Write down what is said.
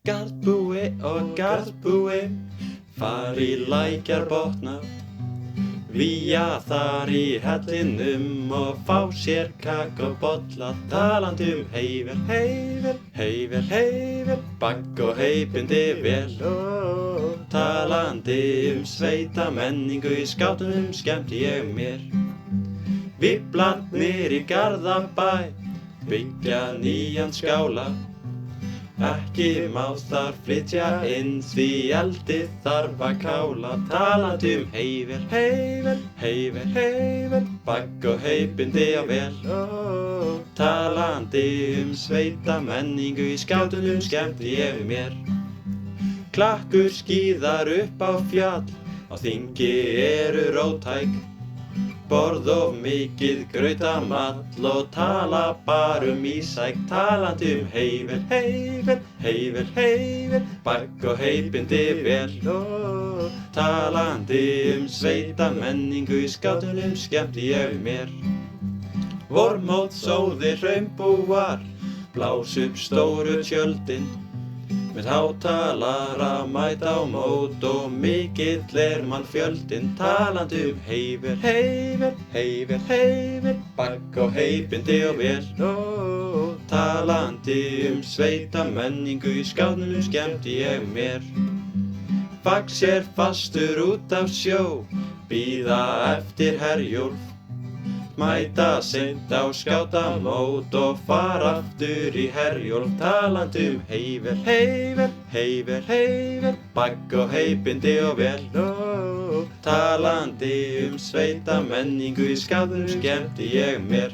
Garðbúi og garðbúi, far í lækjarbotna, víja þar í hellinum og fá sér kakóbolla. Talandi heiver, heiver, heiver, heiver, bagg og heipindi vel. Talandi sveitamenningu, í skátunum skemmti ég mér. Viblarnir í Garðabæ byggja nýjan skála. Ekki má þar flytja inn, því eldið þarf að kála. Talandi heiver, heiver, heiver, heiver, bagg og heipindi á vel. Talandi sveitamenningu, í skátunum skemmti ég mér. Klakkur skíðar upp á fjall, á þingi eru róttæk. Borð of mikið grautamall og tala bara ísæk. Talandi heiver, heiver, heiver, heiver, bagg og heipindi vel. Talandi sveitamenningu, í skátunum skemmti ég mér. Vormót sóðir hraunbúar, blás upp stóru tjöldin. Með hátalara mæta á mót og mikill mannfjöldinn. Talandi heiver, heiver, heiver, heiver, bagg og heipindi á vel. Talandi sveitamenningu, í skátunum skemmti ég mér. Vagn sér fastur út af sjó, bíða eftir Herjólf. Mæta seint á skátamót og fara aftur í Herjólf. Talandi heiver, heiver, heiver, heiver, bagg og heipindi á vel. Talandi sveitamenningu, í skátunum skemmti ég mér.